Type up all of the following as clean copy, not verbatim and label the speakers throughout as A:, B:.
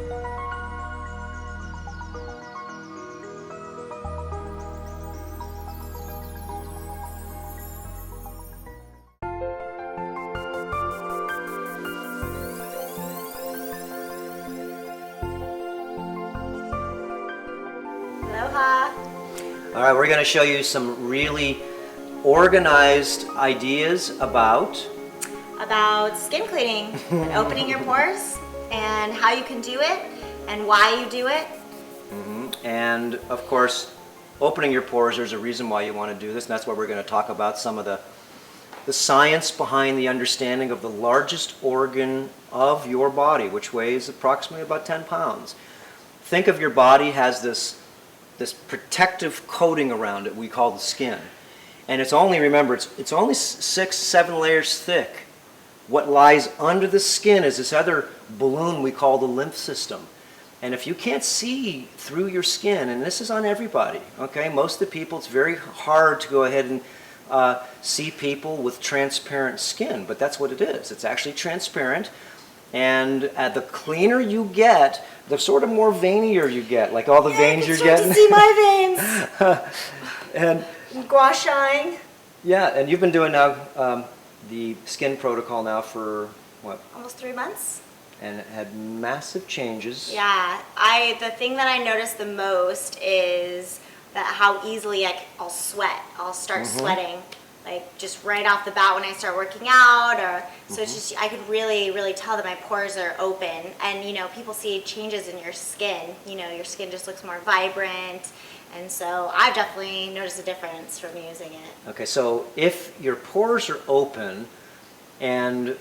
A: Aloha.
B: All right, we're going to show you some really organized ideas about
A: Skin cleaning and opening your pores and how you can do it and why you do it.
B: And of course, opening your pores, there's a reason why you want to do this, and that's why we're going to talk about some of the science behind the understanding of the largest organ of your body, which weighs approximately about 10 pounds. Think of your body has this protective coating around it we call the skin. And it's only, remember, it's only 6-7 layers thick. What lies under the skin is this other balloon we call the lymph system. And if you can't see through your skin, and this is on everybody, okay? Most of the people, it's very hard to go ahead and see people with transparent skin, but that's what it is. It's actually transparent. And the cleaner you get, the sort of more veinier you get, like all the veins you're getting.
A: To see my veins.
B: And
A: gua shine.
B: Yeah, and you've been doing now the skin protocol now for what?
A: Almost 3 months.
B: And it had massive changes.
A: Yeah, the thing that I noticed the most is that how easily I'll sweat. I'll start sweating, like just right off the bat when I start working out, or so it's just I could really tell that my pores are open, and you know people see changes in your skin. You know your skin just looks more vibrant, and so I've definitely noticed a difference from using it.
B: Okay, so if your pores are open, and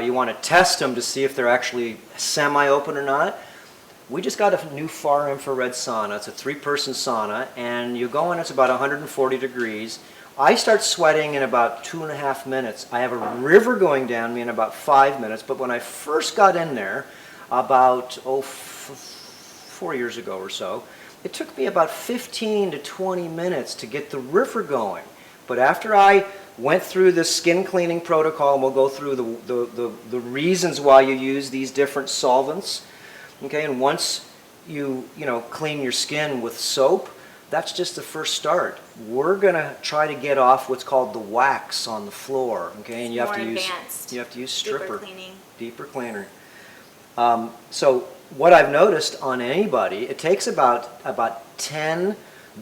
B: you want to test them to see if they're actually semi-open or not, we just got a new far infrared sauna. It's a 3-person sauna, and you go in, it's about 140 degrees. I start sweating in about 2.5 minutes. I have a river going down me in about 5 minutes, but when I first got in there, about 4 years ago or so, it took me about 15 to 20 minutes to get the river going. But after I went through the skin cleaning protocol, and we'll go through the reasons why you use these different solvents, okay, and once you clean your skin with soap, that's just the first start. We're gonna try to get off what's called the wax on the floor, okay, and you have to use stripper, deeper cleaner. So what I've noticed on anybody, it takes about 10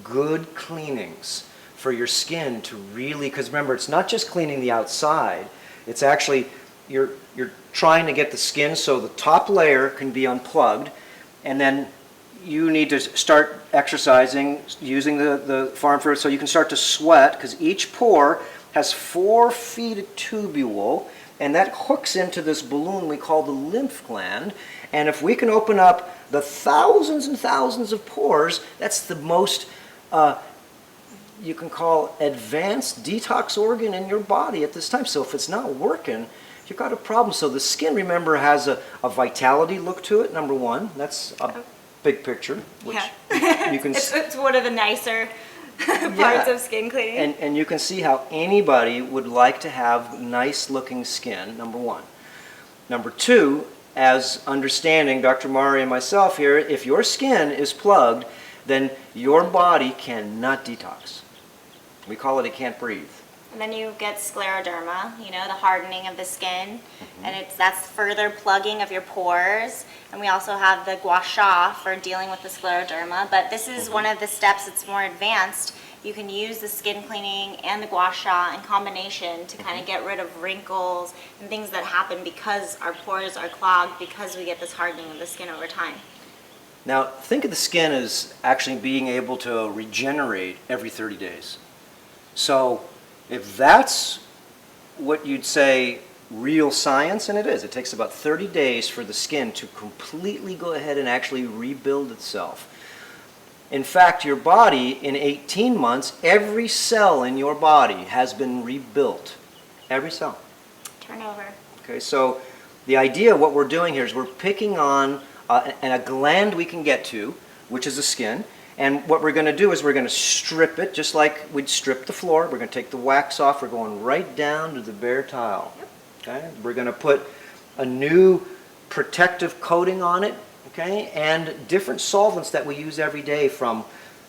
B: good cleanings for your skin to really, because remember, it's not just cleaning the outside, it's actually, you're trying to get the skin so the top layer can be unplugged, and then you need to start exercising using the farm fluid so you can start to sweat, because each pore has 4 feet of tubule, and that hooks into this balloon we call the lymph gland. And if we can open up the thousands and thousands of pores, that's the most you can call advanced detox organ in your body at this time. So if it's not working, you've got a problem. So the skin, remember, has a vitality look to it, number one. That's a big picture, which you can
A: it's one of the nicer parts of skin cleaning.
B: And you can see how anybody would like to have nice looking skin, number one. Number two, as understanding Dr. Mari and myself here, if your skin is plugged, then your body cannot detox. We call it can't breathe.
A: And then you get scleroderma, the hardening of the skin, and that's further plugging of your pores. And we also have the gua sha for dealing with the scleroderma, but this is one of the steps that's more advanced. You can use the skin cleaning and the gua sha in combination to kind of get rid of wrinkles and things that happen because our pores are clogged, because we get this hardening of the skin over time.
B: Now, think of the skin as actually being able to regenerate every 30 days. So if that's what you'd say real science, and it is, it takes about 30 days for the skin to completely go ahead and actually rebuild itself. In fact, your body, in 18 months, every cell in your body has been rebuilt. Every cell.
A: Turnover.
B: Okay, so the idea, what we're doing here is we're picking on a gland we can get to, which is the skin. And what we're going to do is we're going to strip it, just like we'd strip the floor. We're going to take the wax off. We're going right down to the bare tile. Okay? We're going to put a new protective coating on it. okay, and different solvents that we use every day, from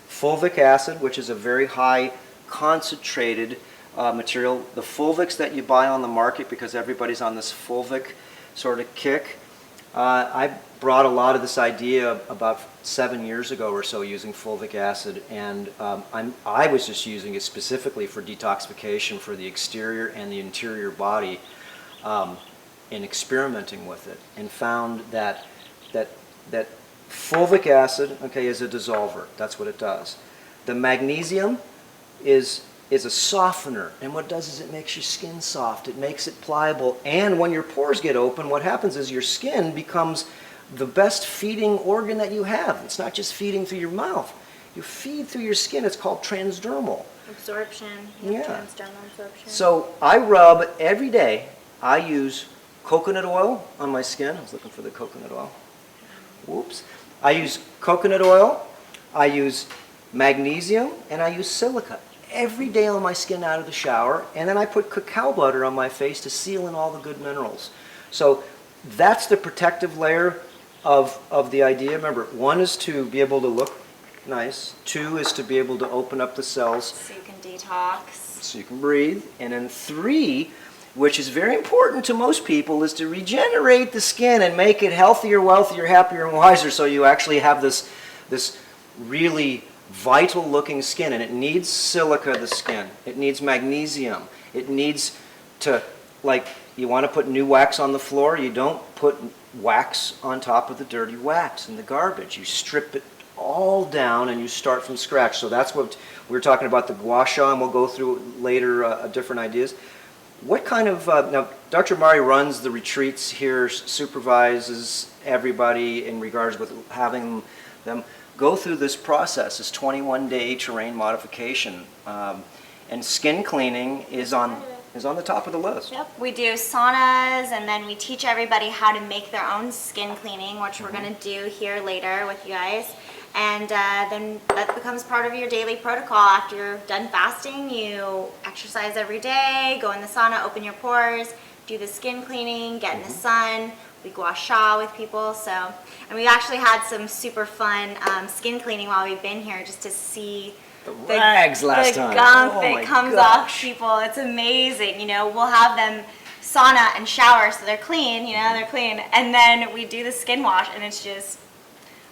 B: fulvic acid, which is a very high concentrated material. The fulvics that you buy on the market, because everybody's on this fulvic sort of kick, I brought a lot of this idea about 7 years ago or so, using fulvic acid, and I was just using it specifically for detoxification for the exterior and the interior body, in experimenting with it, and found that fulvic acid, okay, is a dissolver. That's what it does. The magnesium is a softener, and what it does is it makes your skin soft. It makes it pliable, and when your pores get open, what happens is your skin becomes the best feeding organ that you have. It's not just feeding through your mouth. You feed through your skin. It's called transdermal.
A: Absorption.
B: Yeah.
A: Transdermal absorption.
B: So I rub every day. I use coconut oil on my skin. I was looking for the coconut oil. Whoops. I use coconut oil. I use magnesium, and I use silica every day on my skin out of the shower, and then I put cacao butter on my face to seal in all the good minerals. So that's the protective layer of the idea. Remember, 1 is to be able to look nice, 2 is to be able to open up the cells
A: so you can detox,
B: so you can breathe, and then 3, which is very important to most people, is to regenerate the skin and make it healthier, wealthier, happier, and wiser, so you actually have this really vital looking skin. And it needs silica, the skin. It needs magnesium. It needs to, like, you want to put new wax on the floor, you don't put wax on top of the dirty wax and the garbage. You strip it all down and you start from scratch. So that's what we were talking about, the gua sha, and we'll go through later different ideas. What kind of, now Dr. Mari runs the retreats here, supervises everybody in regards with having them go through this process, this 21-day terrain modification, and skin cleaning is on the top of the list.
A: Yep, we do saunas, and then we teach everybody how to make their own skin cleaning, which we're going to do here later with you guys. And then that becomes part of your daily protocol. After you're done fasting, you exercise every day, go in the sauna, open your pores, do the skin cleaning, get in the sun. We gua sha with people. So, and we actually had some super fun skin cleaning while we've been here, just to see
B: the rags last time.
A: The gunk
B: Oh
A: that
B: my
A: comes
B: gosh.
A: off people. It's amazing. You know, we'll have them sauna and shower so they're clean, you know, they're clean. And then we do the skin wash, and it's just,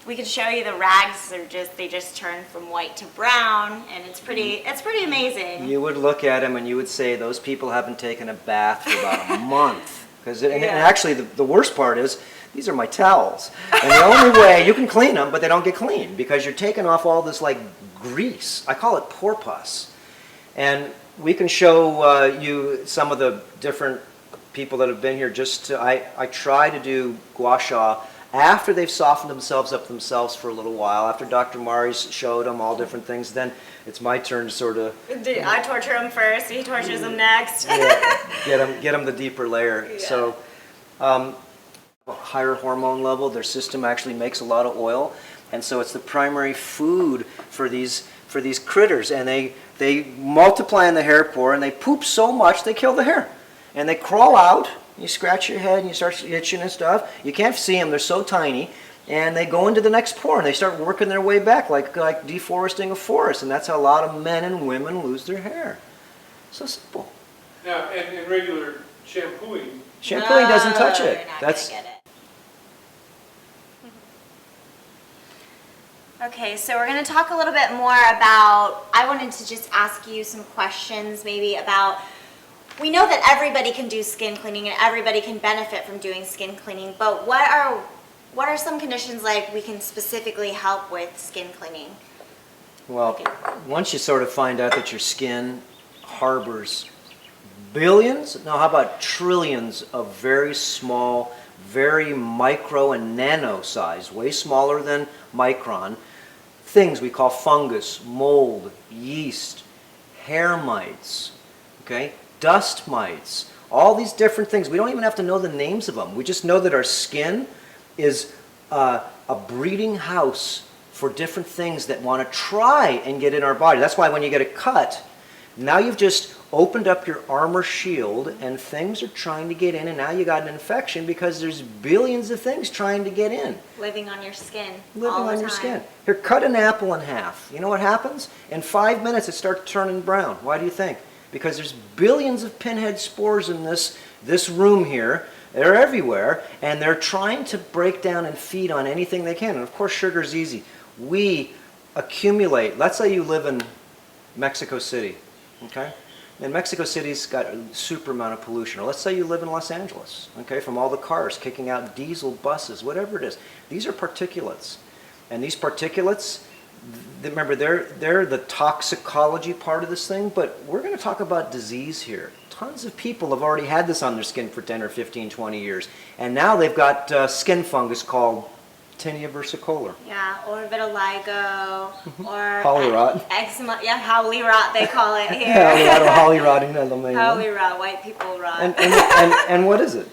A: we can show you the rags are just, they just turn from white to brown, and it's pretty amazing.
B: You would look at them and you would say, those people haven't taken a bath for about a month. And actually, the worst part is, these are my towels. And the only way, you can clean them, but they don't get clean, because you're taking off all this, like, grease. I call it pore pus. And we can show you some of the different people that have been here. I try to do gua sha after they've softened themselves up themselves for a little while, after Dr. Mari's showed them all different things. Then it's my turn to sort of...
A: I torture him first, he tortures him next.
B: get them the deeper layer.
A: Yeah.
B: So higher hormone level, their system actually makes a lot of oil, and so it's the primary food for these critters, and they multiply in the hair pore, and they poop so much they kill the hair, and they crawl out. You scratch your head and you start itching and stuff. You can't see them, they're so tiny, and they go into the next pore and they start working their way back, like deforesting a forest, and that's how a lot of men and women lose their hair. So simple.
C: Now, and regular shampooing.
B: Shampooing doesn't touch it.
A: You're not
B: That's
A: gonna get it. Okay, so we're going to talk a little bit more about, I wanted to just ask you some questions maybe about, we know that everybody can do skin cleaning and everybody can benefit from doing skin cleaning, but what are some conditions like we can specifically help with skin cleaning?
B: Well, once you sort of find out that your skin harbors billions, no, how about trillions of very small, very micro and nano size, way smaller than micron, things we call fungus, mold, yeast, hair mites, okay, dust mites, all these different things. We don't even have to know the names of them. We just know that our skin is a breeding house for different things that want to try and get in our body. That's why when you get a cut, Now you've just opened up your armor shield and things are trying to get in, and now you got an infection because there's billions of things trying to get in.
A: Living on your skin.
B: Living
A: all the
B: on your
A: time.
B: skin. Here, cut an apple in half. You know what happens? In 5 minutes it starts turning brown. Why do you think? Because there's billions of pinhead spores in this room here. They're everywhere, and they're trying to break down and feed on anything they can. And of course, sugar's easy. We accumulate. Let's say you live in Mexico City, okay? And Mexico City's got a super amount of pollution. Or let's say you live in Los Angeles, okay, from all the cars kicking out diesel buses, whatever it is. These are particulates. And these particulates, remember, they're the toxicology part of this thing, but we're going to talk about disease here. Tons of people have already had this on their skin for 10 or 15, 20 years. And now they've got skin fungus called tinea versicolor.
A: Yeah, or vitiligo, or
B: Holly-rot.
A: eczema. Yeah, Howley rot they call it here.
B: Holly rotting on the main.
A: Howley rot, white people rot.
B: And what is it?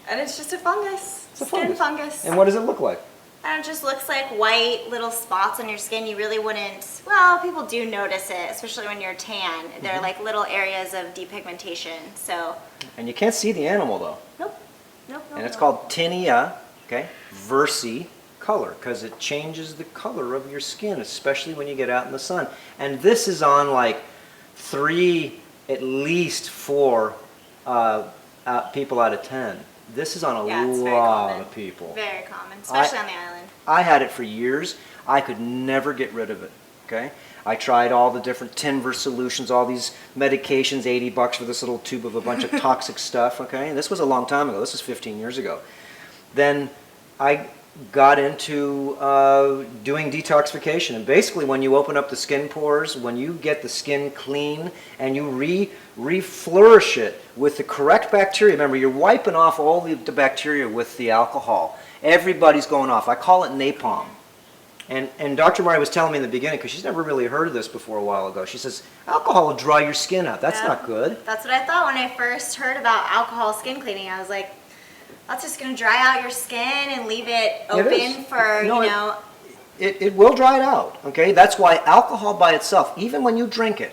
A: And it's just a fungus.
B: It's a
A: Skin fungus.
B: And what does it look like?
A: And it just looks like white little spots on your skin. You really wouldn't, well, people do notice it, especially when you're tan. They're like little areas of depigmentation, so.
B: And you can't see the animal though.
A: Nope.
B: And it's called tinea, okay, versicolor, because it changes the color of your skin, especially when you get out in the sun. And this is on like 3, at least 4 people out of 10. This is on a
A: Yeah, it's very
B: lot
A: common.
B: of people.
A: Very common, especially on the island.
B: I had it for years. I could never get rid of it, okay? I tried all the different Tinver solutions, all these medications, $80 for this little tube of a bunch of toxic stuff, okay? And this was a long time ago. This was 15 years ago. Then I got into doing detoxification. And basically when you open up the skin pores, when you get the skin clean and you reflourish it with the correct bacteria, remember you're wiping off all the bacteria with the alcohol. Everybody's going off. I call it napalm. And Dr. Mari was telling me in the beginning, because she's never really heard of this before a while ago, she says, alcohol will dry your skin out. That's not good.
A: That's what I thought when I first heard about alcohol skin cleaning. I was like, that's just going to dry out your skin and leave it open for,
B: No,
A: you know.
B: It will dry it out, okay? That's why alcohol by itself, even when you drink it,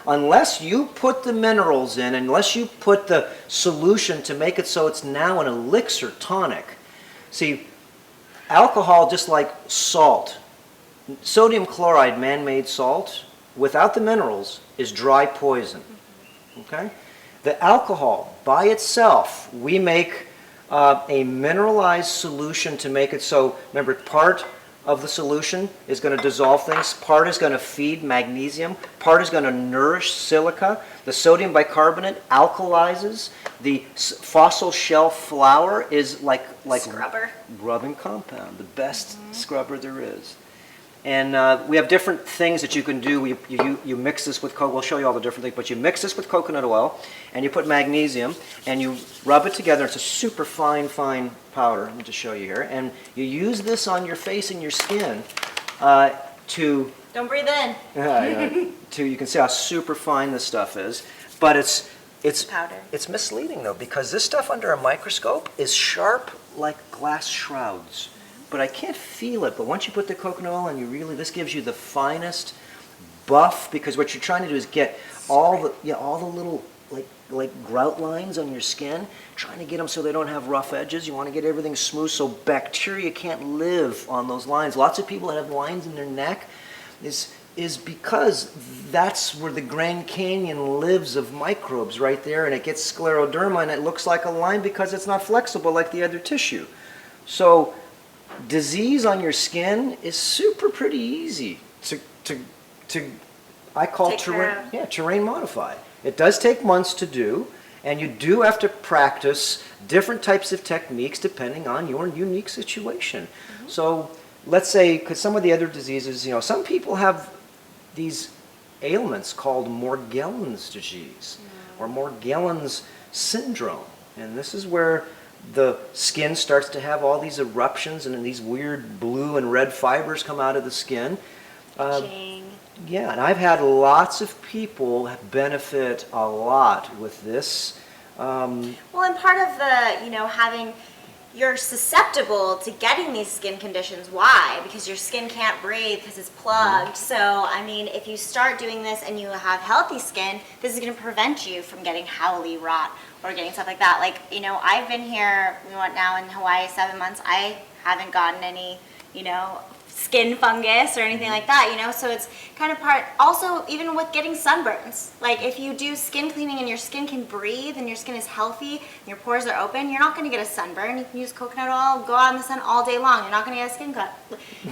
B: unless you put the minerals in, unless you put the solution to make it so it's now an elixir tonic. See, alcohol, just like salt, sodium chloride, man-made salt, without the minerals, is dry poison, okay? The alcohol by itself, we make a mineralized solution to make it so, remember, part of the solution is going to dissolve things, part is going to feed magnesium, part is going to nourish silica. The sodium bicarbonate alkalizes. The fossil shell flour is like
A: Scrubber.
B: rubbing compound, the best scrubber there is. And we have different things that you can do. You mix this with we'll show you all the different things, but you mix this with coconut oil, and you put magnesium, and you rub it together. It's a super fine powder. Let me just show you here. And you use this on your face and your skin to...
A: Don't breathe in.
B: You can see how super fine this stuff is. But it's
A: Powder.
B: It's misleading, though, because this stuff under a microscope is sharp like glass shrouds. But I can't feel it. But once you put the coconut oil on, this gives you the finest buff, because what you're trying to do is get all the little like grout lines on your skin, trying to get them so they don't have rough edges. You want to get everything smooth so bacteria can't live on those lines. Lots of people that have lines in their neck is because that's where the Grand Canyon lives of microbes, right there, and it gets scleroderma and it looks like a line because it's not flexible like the other tissue. So disease on your skin is pretty easy to I call terrain modify. It does take months to do, and you do have to practice different types of techniques depending on your unique situation. So let's say, because some of the other diseases, some people have these ailments called Morgellons disease or Morgellons syndrome, and this is where the skin starts to have all these eruptions and these weird blue and red fibers come out of the skin. Yeah, and I've had lots of people benefit a lot with this.
A: Well, and part of the, having you're susceptible to getting these skin conditions. Why? Because your skin can't breathe because it's plugged. So, I mean, if you start doing this and you have healthy skin, this is going to prevent you from getting howly rot or getting stuff like that. Like, you know, I've been here, we went now in Hawaii 7 months. I haven't gotten any, you know, skin fungus or anything like that, you know, so it's kind of part, also even with getting sunburns, like if you do skin cleaning and your skin can breathe and your skin is healthy and your pores are open, you're not going to get a sunburn. You can use coconut oil, go out in the sun all day long, you're not going to get a skin cut.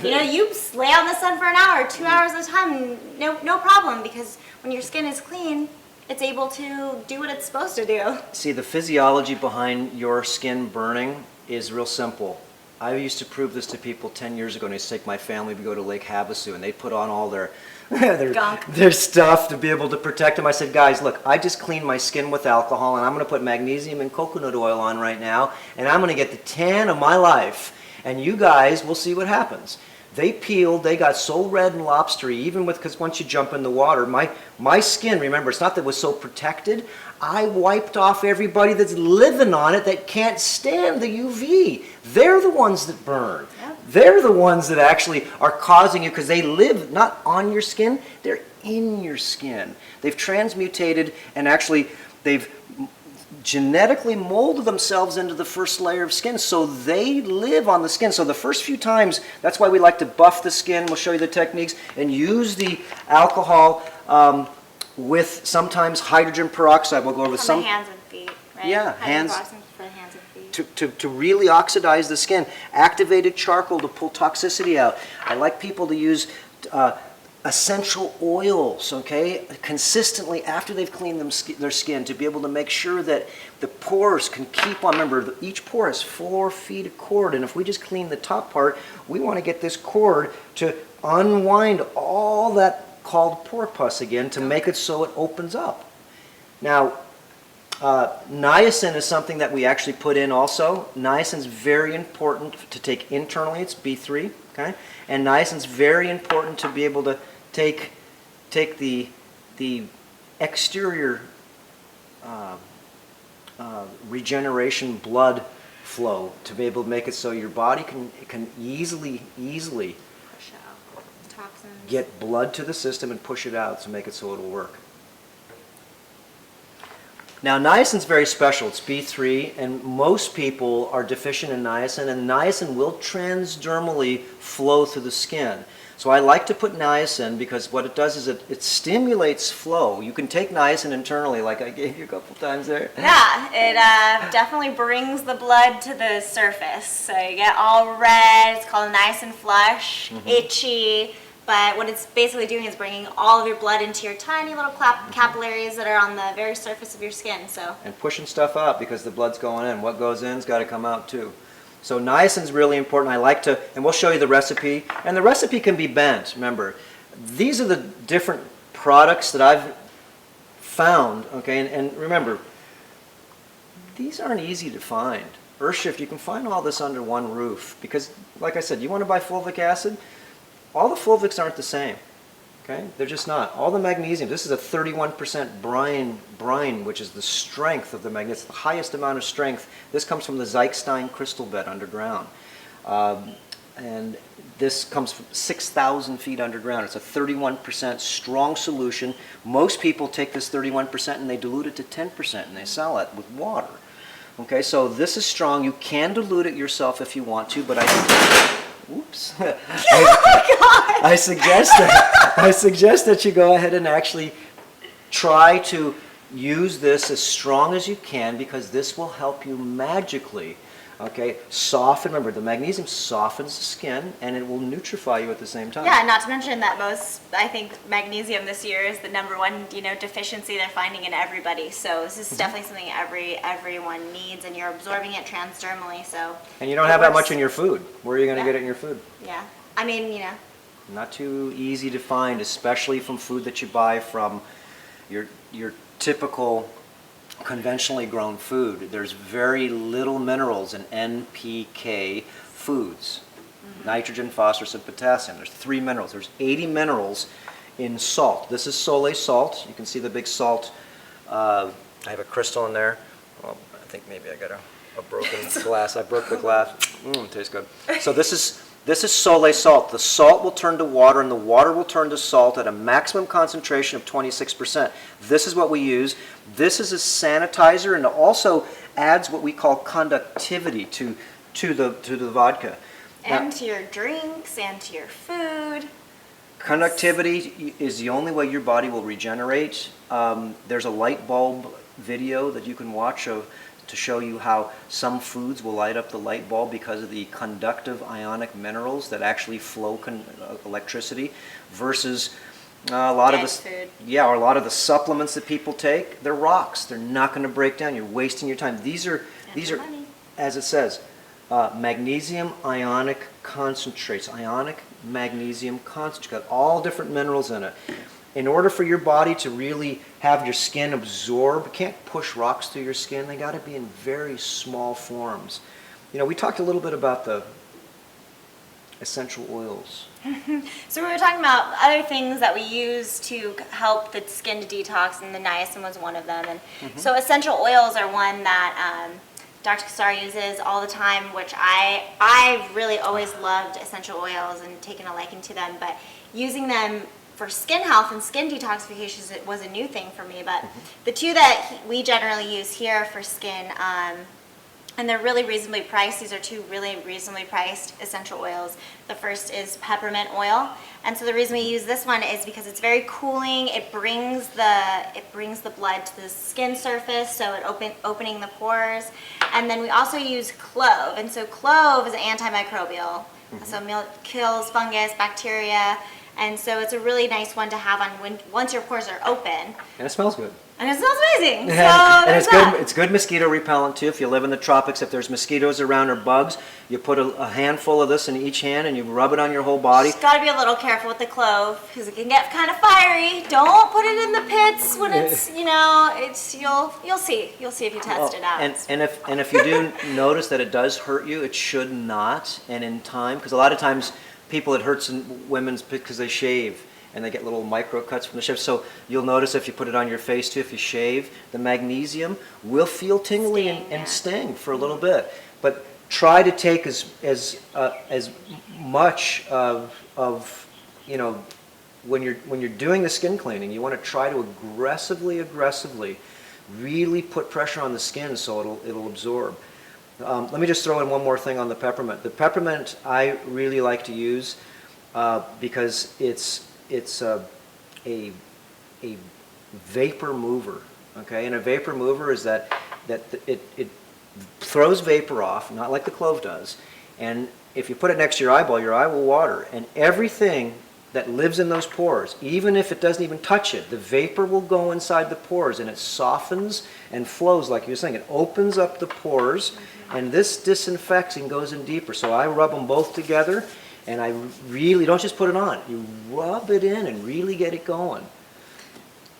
A: You know, you lay out in the sun for an hour, 2 hours at a time, no problem, because when your skin is clean, it's able to do what it's supposed to do.
B: See, the physiology behind your skin burning is real simple. I used to prove this to people 10 years ago, and I used to take my family to go to Lake Havasu, and they put on all their their stuff to be able to protect them. I said, guys, look, I just cleaned my skin with alcohol, and I'm going to put magnesium and coconut oil on right now, and I'm going to get the tan of my life, and you guys will see what happens. They peeled, they got so red and lobstery, even with, because once you jump in the water, my skin, remember, it's not that it was so protected, I wiped off everybody that's living on it that can't stand the UV. They're the ones that burn. Yep. They're the ones that actually are causing you, because they live not on your skin, they're in your skin. They've transmutated and actually they've genetically molded themselves into the first layer of skin, so they live on the skin. So the first few times, that's why we like to buff the skin. We'll show you the techniques, and use the alcohol with sometimes hydrogen peroxide. We'll go over some.
A: The hands and feet, right?
B: Yeah,
A: hands.
B: hands.
A: For the hands and feet.
B: To really oxidize the skin. Activated charcoal to pull toxicity out. I like people to use essential oils, okay, consistently after they've cleaned their skin, to be able to make sure that the pores can keep on. Remember, each pore has 4 feet of cord, and if we just clean the top part, we want to get this cord to unwind all that called pore pus again, to make it so it opens up. Now, niacin is something that we actually put in also. Niacin is very important to take internally. It's B3, okay? And niacin is very important to be able to take the exterior regeneration blood flow, to be able to make it so your body can easily
A: Push out toxins.
B: get blood to the system and push it out to make it so it'll work. Now, niacin is very special. It's B3, and most people are deficient in niacin, and niacin will transdermally flow through the skin. So I like to put niacin, because what it does is it stimulates flow. You can take niacin internally, like I gave you a couple times there.
A: Yeah, it definitely brings the blood to the surface. So you get all red, it's called niacin flush, itchy, but what it's basically doing is bringing all of your blood into your tiny little capillaries that are on the very surface of your skin. So. And
B: pushing stuff out, because the blood's going in. What goes in's got to come out too. So niacin's really important. I like to, and we'll show you the recipe. And the recipe can be bent. Remember, these are the different products that I've found. Okay, and remember, these aren't easy to find. Earthshift, you can find all this under one roof, because, like I said, you want to buy fulvic acid. All the fulvics aren't the same. Okay, they're just not. All the magnesium. This is a 31% brine, which is the strength of the magnesium. It's the highest amount of strength. This comes from the Zeichstein crystal bed underground. And this comes from 6,000 feet underground. It's a 31% strong solution. Most people take this 31% and they dilute it to 10% and they sell it with water. Okay, so this is strong. You can dilute it yourself if you want to, but oops. I suggest that you go ahead and actually try to use this as strong as you can, because this will help you magically, okay, soften. Remember, the magnesium softens the skin, and it will nutrify you at the same time.
A: Yeah, not to mention that I think magnesium this year is the #1, deficiency they're finding in everybody. So this is definitely something everyone needs, and you're absorbing it transdermally. So.
B: And you don't have that much in your food. Where are you going to get it in your food?
A: Yeah, I mean,
B: Not too easy to find, especially from food that you buy from your typical conventionally grown food. There's very little minerals in NPK foods. Nitrogen, phosphorus, and potassium. There's 3 minerals. There's 80 minerals in salt. This is Soleil salt. You can see the big salt. I have a crystal in there. Well, I think maybe I gotta. a broken glass. I broke the glass. Tastes good. So this is Soleil salt. The salt will turn to water, and the water will turn to salt at a maximum concentration of 26%. This is what we use. This is a sanitizer, and it also adds what we call conductivity to the vodka.
A: And
B: Now,
A: to your drinks and to your food.
B: conductivity is the only way your body will regenerate. There's a light bulb video that you can watch to show you how some foods will light up the light bulb because of the conductive ionic minerals that actually flow electricity, versus a lot of
A: Food.
B: or a lot of the supplements that people take. They're rocks. They're not going to break down. You're wasting your time. These are,
A: money.
B: as it says, magnesium ionic concentrates, ionic magnesium concentrate, got all different minerals in it. In order for your body to really have your skin absorb, you can't push rocks through your skin. They got to be in very small forms. You know, we talked a little bit about the essential oils.
A: So we were talking about other things that we use to help the skin to detox, and the niacin was one of them. And so essential oils are one that Dr. Cassar uses all the time, which I really always loved essential oils and taken a liking to them, but using them for skin health and skin detoxification was a new thing for me. But the two that we generally use here for skin, and they're really reasonably priced. These are two really reasonably priced essential oils. The first is peppermint oil, and so the reason we use this one is because it's very cooling. It brings the blood to the skin surface, so opening the pores. And then we also use clove, and so clove is an antimicrobial, so it kills fungus, bacteria, and so it's a really nice one to have on once your pores are open.
B: And it smells good.
A: And it smells amazing. So
B: And it's
A: there's
B: good. It's good mosquito repellent too. If you live in the tropics, if there's mosquitoes around or bugs, you put a handful of this in each hand and you rub it on your whole body.
A: Just got to be a little careful with the clove because it can get kind of fiery. Don't put it in the pits when it's you'll see if you test it out.
B: And if you do notice that it does hurt you, it should not. And in time, because a lot of times people, it hurts in women's because they shave and they get little micro cuts from the shave. So you'll notice if you put it on your face too, if you shave, the magnesium will feel tingly and sting for a little bit. But try to take as much of when you're doing the skin cleaning, you want to try to aggressively really put pressure on the skin so it'll absorb. Let me just throw in one more thing on the peppermint. The peppermint I really like to use because it's a vapor mover. Okay, and a vapor mover is that it throws vapor off, not like the clove does. And if you put it next to your eyeball, your eye will water, and everything that lives in those pores, even if it doesn't even touch it, the vapor will go inside the pores and it softens and flows like you were saying. It opens up the pores, and this disinfects and goes in deeper. So I rub them both together, and I really don't just put it on. You rub it in and really get it going.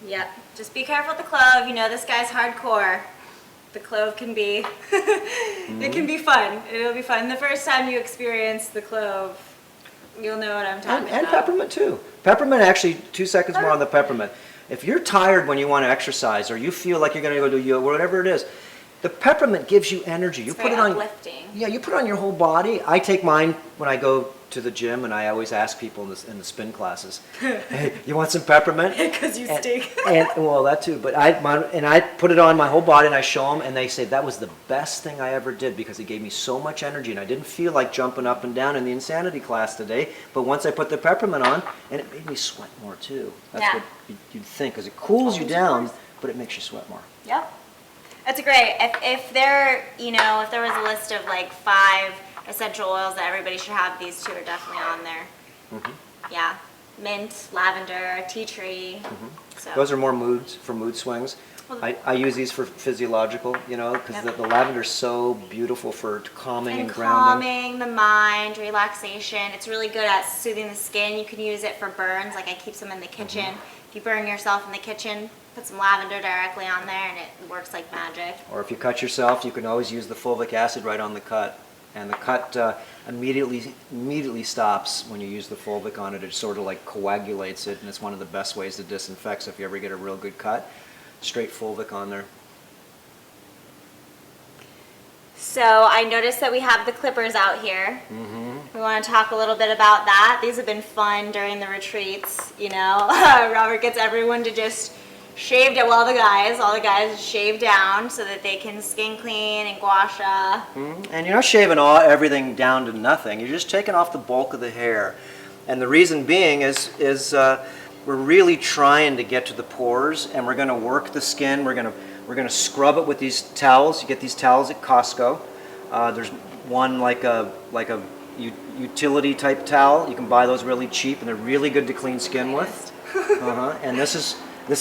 A: Yep. Just be careful with the clove. You know this guy's hardcore. The clove can be it can be fun. It'll be fun. The first time you experience the clove, you'll know what I'm talking about.
B: And peppermint too. Peppermint, actually, 2 seconds more on the peppermint. If you're tired when you want to exercise, or you feel like you're going to go do yoga, whatever it is, the peppermint gives you energy. You
A: It's
B: put
A: very
B: it on.
A: uplifting.
B: Yeah, you put it on your whole body. I take mine when I go to the gym, and I always ask people in the spin classes, "Hey, you want some peppermint?"
A: Because you stink.
B: and well, that too. But I put it on my whole body, and I show them, and they say that was the best thing I ever did because it gave me so much energy, and I didn't feel like jumping up and down in the insanity class today. But once I put the peppermint on, and it made me sweat more too. That's
A: Yeah.
B: what you'd think, because it cools you down, but it makes you sweat more.
A: Yep. That's great. If there was a list of like 5 essential oils that everybody should have, these two are definitely on there. Yeah. Mint, lavender, tea tree. So.
B: Those are more for mood swings. I use these for physiological, because the lavender's so beautiful for calming and grounding.
A: Calming the mind, relaxation. It's really good at soothing the skin. You can use it for burns. Like I keep some in the kitchen. If you burn yourself in the kitchen, put some lavender directly on there, and it works like magic.
B: Or if you cut yourself, you can always use the fulvic acid right on the cut. And the cut immediately stops when you use the fulvic on it. It sort of like coagulates it, and it's one of the best ways to disinfect. So if you ever get a real good cut, straight fulvic on there.
A: So I noticed that we have the clippers out here. We want to talk a little bit about that. These have been fun during the retreats, you know. Robert gets everyone to just shave down, all the guys shave down so that they can skin clean and gua sha.
B: And you're not shaving everything down to nothing. You're just taking off the bulk of the hair. And the reason being is we're really trying to get to the pores, and we're going to work the skin. We're going to scrub it with these towels. You get these towels at Costco. There's one like a utility type towel. You can buy those really cheap, and they're really good to clean skin with. And this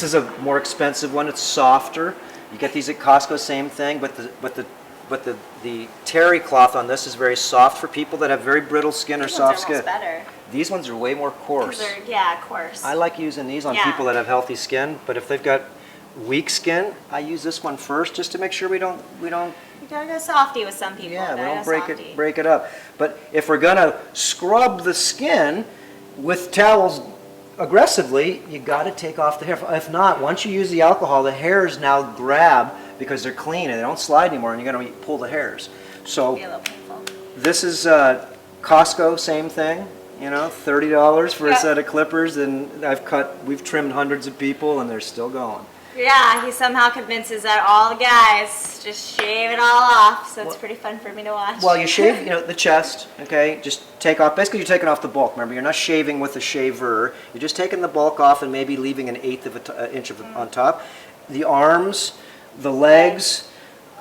B: is a more expensive one. It's softer. You get these at Costco, same thing, but the terry cloth on this is very soft for people that have very brittle skin or soft skin.
A: Better.
B: These ones are way more coarse.
A: Coarse.
B: I like using these on people that have healthy skin, but if they've got weak skin, I use this one first just to make sure we don't.
A: You gotta go softy with some people.
B: Yeah, we don't break it up. But if we're gonna scrub the skin with towels aggressively, you got to take off the hair. If not, once you use the alcohol, the hairs now grab because they're clean and they don't slide anymore, and you're gonna pull the hairs. So
A: Be a little painful.
B: this is Costco, same thing. You know, $30 for a set of clippers, and we've trimmed hundreds of people, and they're still going.
A: Yeah, he somehow convinces that all the guys just shave it all off, so it's pretty fun for me to watch.
B: Well, you shave, the chest, okay? Just take off, basically you're taking off the bulk. Remember, you're not shaving with a shaver. You're just taking the bulk off and maybe leaving an eighth of an inch on top. The arms, the legs,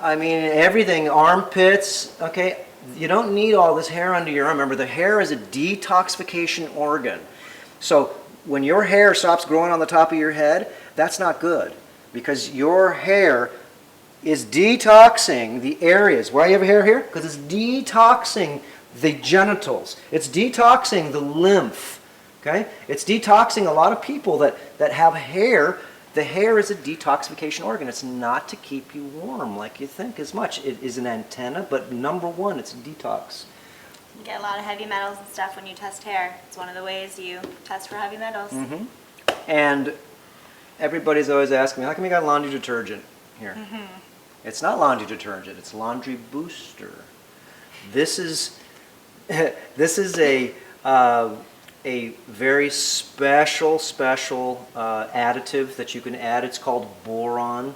B: I mean, everything, armpits, okay? You don't need all this hair under your arm. Remember, the hair is a detoxification organ. So when your hair stops growing on the top of your head, that's not good, because your hair is detoxing the areas. Why do you have hair here? Because it's detoxing the genitals. It's detoxing the lymph. Okay? It's detoxing a lot of people that have hair. The hair is a detoxification organ. It's not to keep you warm like you think as much. It is an antenna, but number one, it's a detox.
A: You get a lot of heavy metals and stuff when you test hair. It's one of the ways you test for heavy metals.
B: And everybody's always asking me, how come you got laundry detergent here? It's not laundry detergent, it's laundry booster. This is a very special additive that you can add. It's called boron.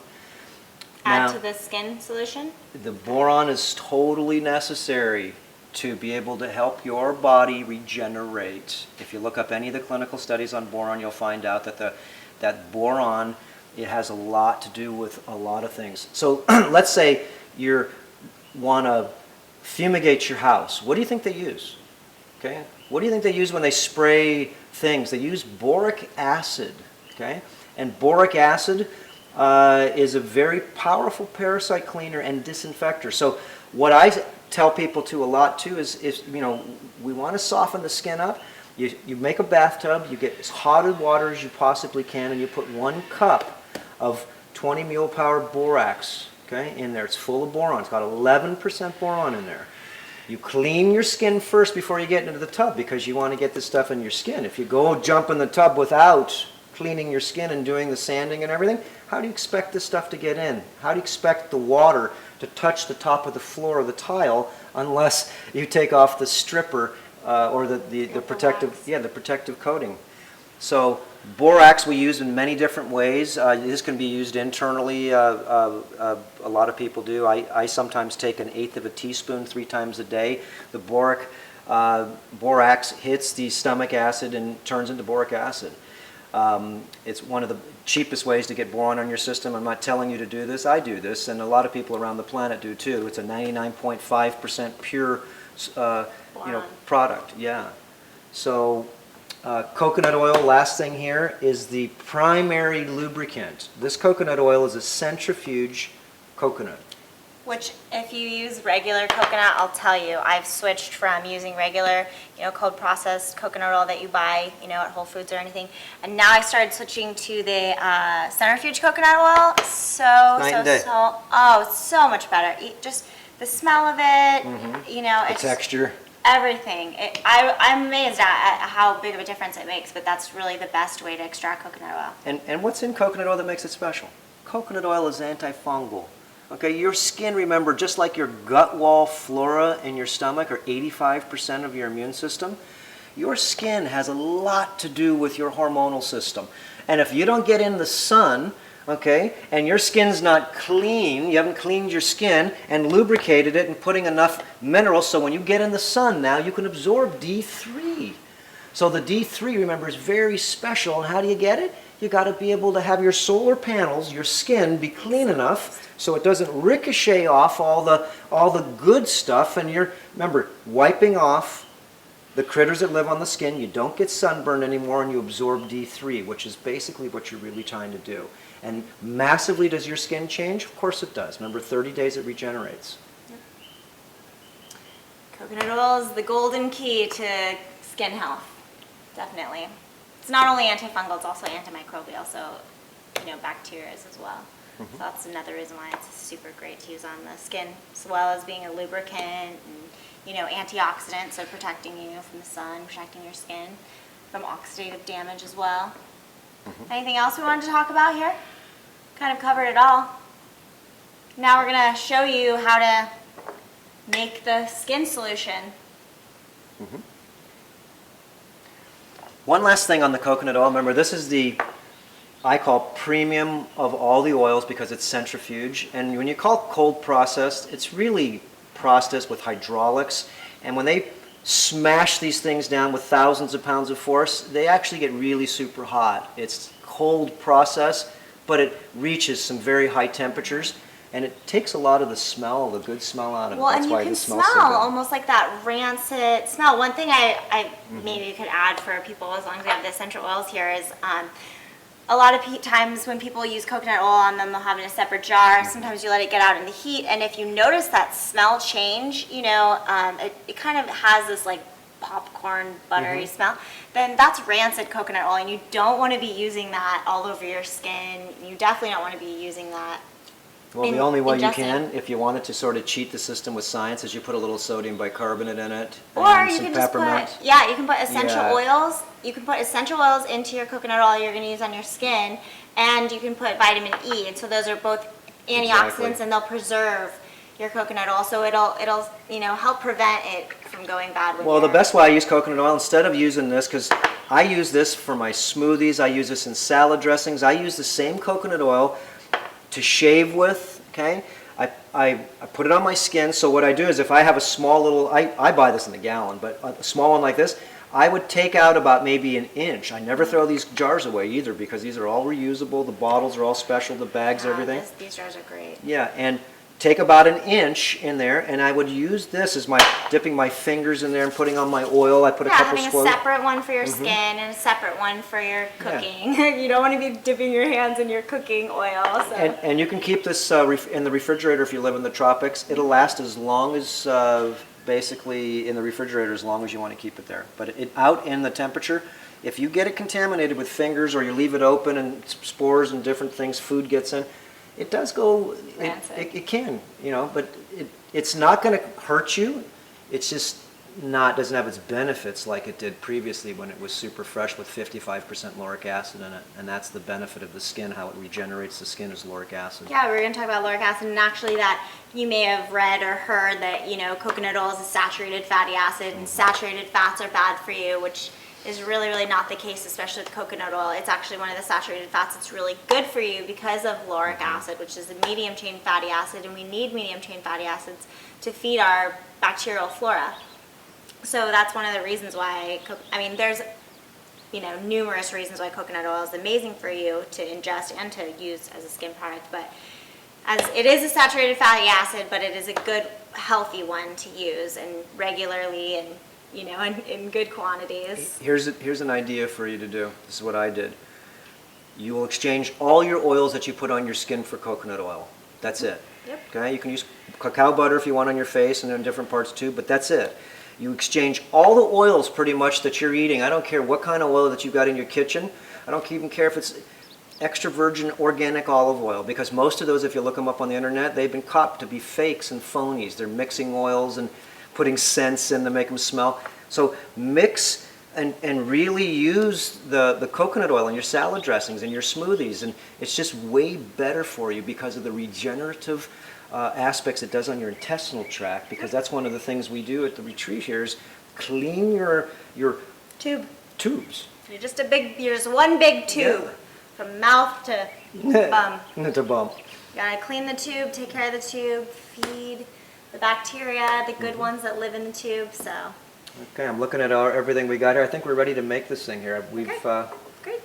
A: Add to the skin solution?
B: The boron is totally necessary to be able to help your body regenerate. If you look up any of the clinical studies on boron, you'll find out that boron, it has a lot to do with a lot of things. So let's say you want to fumigate your house. What do you think they use? Okay? What do you think they use when they spray things? They use boric acid. Okay? And boric acid is a very powerful parasite cleaner and disinfector. So what I tell people to a lot too is we want to soften the skin up. You make a bathtub, you get as hot as water as you possibly can, and you put 1 cup of 20 mule power borax, okay, in there. It's full of boron. It's got 11% boron in there. You clean your skin first before you get into the tub, because you want to get this stuff in your skin. If you go jump in the tub without cleaning your skin and doing the sanding and everything, how do you expect this stuff to get in? How do you expect the water to touch the top of the floor of the tile unless you take off the stripper or the protective coating? So borax we use in many different ways. This can be used internally. A lot of people do. I sometimes take 1/8 of a teaspoon 3 times a day. The borax hits the stomach acid and turns into boric acid. It's one of the cheapest ways to get boron on your system. I'm not telling you to do this. I do this, and a lot of people around the planet do too. It's a 99.5% pure product. Yeah. So coconut oil, last thing here, is the primary lubricant. This coconut oil is a centrifuge coconut.
A: Which, if you use regular coconut, I'll tell you, I've switched from using regular, cold processed coconut oil that you buy, at Whole Foods or anything, and now I started switching to the centrifuge coconut oil. It's so much better. Just the smell of it,
B: The texture.
A: Everything. I'm amazed at how big of a difference it makes, but that's really the best way to extract coconut oil.
B: And what's in coconut oil that makes it special? Coconut oil is antifungal. Okay, your skin, remember, just like your gut wall flora in your stomach are 85% of your immune system, your skin has a lot to do with your hormonal system. And if you don't get in the sun, okay, and your skin's not clean, you haven't cleaned your skin and lubricated it and putting enough minerals so when you get in the sun now you can absorb D3. So the D3, remember, is very special. And how do you get it? You got to be able to have your solar panels, your skin, be clean enough so it doesn't ricochet off all the good stuff. And you're, remember, wiping off the critters that live on the skin. You don't get sunburned anymore, and you absorb D3, which is basically what you're really trying to do. And massively, does your skin change? Of course it does. Remember, 30 days it regenerates.
A: Coconut oil is the golden key to skin health, definitely. It's not only antifungal, it's also antimicrobial, so, you know, bacteria as well. So that's another reason why it's super great to use on the skin, as well as being a lubricant and, you know, antioxidant, so protecting you from the sun, protecting your skin from oxidative damage as well. Anything else we wanted to talk about here? Kind of covered it all. Now we're going to show you how to make the skin solution.
B: One last thing on the coconut oil. Remember, this is the, I call premium of all the oils because it's centrifuge. And when you call it cold processed, it's really processed with hydraulics. And when they smash these things down with thousands of pounds of force, they actually get really super hot. It's cold process, but it reaches some very high temperatures. And it takes a lot of the smell, the good smell out of it.
A: Well,
B: That's
A: and
B: why
A: you can
B: it
A: smell
B: smells so good.
A: almost like that rancid smell. One thing I maybe could add for people, as long as we have the essential oils here, is a lot of times when people use coconut oil on them, they'll have it in a separate jar. Sometimes you let it get out in the heat, and if you notice that smell change, you know, it kind of has this like popcorn buttery smell, then that's rancid coconut oil, and you don't want to be using that all over your skin. You definitely don't want to be using that.
B: Well, the only way you
A: ingesting.
B: can, if you wanted to sort of cheat the system with science, is you put a little sodium bicarbonate in it
A: Or
B: and
A: you
B: some
A: can just
B: peppermint.
A: put, yeah, you can put essential
B: Yeah.
A: oils. You can put essential oils into your coconut oil you're going to use on your skin, and you can put vitamin E. And so those are both antioxidants,
B: Exactly.
A: and they'll preserve your coconut oil. So it'll you know, help prevent it from going bad. When
B: Well, the
A: you're-
B: best way I use coconut oil, instead of using this, because I use this for my smoothies, I use this in salad dressings, I use the same coconut oil to shave with, okay? I put it on my skin, so what I do is if I have a small little, I buy this in a gallon, but a small one like this, I would take out about maybe an inch. I never throw these jars away either because these are all reusable, the bottles are all special, the bags, everything.
A: These jars are great.
B: Yeah, and take about an inch in there, and I would use this as my, dipping my fingers in there and putting on my oil. I put a
A: Yeah,
B: couple
A: having a
B: squirts.
A: separate one for your skin and a separate one for your cooking. You don't want to be dipping your hands in your cooking oil. So.
B: And you can keep this in the refrigerator if you live in the tropics. It'll last as long as, basically in the refrigerator, as long as you want to keep it there. But out in the temperature, if you get it contaminated with fingers or you leave it open and spores and different things, food gets in, it does go, it can, you know, but it's not going to hurt you. It's just doesn't have its benefits like it did previously when it was super fresh with 55% lauric acid in it. And that's the benefit of the skin, how it regenerates the skin is lauric acid.
A: Yeah, we're going to talk about lauric acid, and actually that you may have read or heard that, you know, coconut oil is a saturated fatty acid, and saturated fats are bad for you, which is really, really not the case, especially with coconut oil. It's actually one of the saturated fats that's really good for you because of lauric acid, which is a medium chain fatty acid, and we need medium chain fatty acids to feed our bacterial flora. So that's one of the reasons why, there's, you know, numerous reasons why coconut oil is amazing for you to ingest and to use as a skin product, but as it is a saturated fatty acid, but it is a good, healthy one to use and regularly and, you know, in good quantities.
B: Here's an idea for you to do. This is what I did. You will exchange all your oils that you put on your skin for coconut oil. That's it.
A: Yep.
B: Okay, you can use cacao butter if you want on your face and in different parts too, but that's it. You exchange all the oils pretty much that you're eating. I don't care what kind of oil that you've got in your kitchen. I don't even care if it's extra virgin organic olive oil, because most of those, if you look them up on the internet, they've been caught to be fakes and phonies. They're mixing oils and putting scents in to make them smell. So mix and really use the coconut oil in your salad dressings and your smoothies, and it's just way better for you because of the regenerative aspects it does on your intestinal tract, because that's one of the things we do at the retreat here is clean your tubes.
A: You're just one big tube, from mouth to bum.
B: To bum.
A: You gotta clean the tube, take care of the tube, feed the bacteria, the good ones that live in the tube. So.
B: Okay, I'm looking at everything we got here. I think we're ready to make this thing here. We've
A: Great.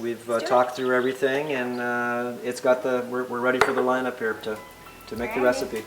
B: we've
A: Let's do
B: talked through everything, and we're ready for the lineup here to make the
A: Alrighty.
B: recipe.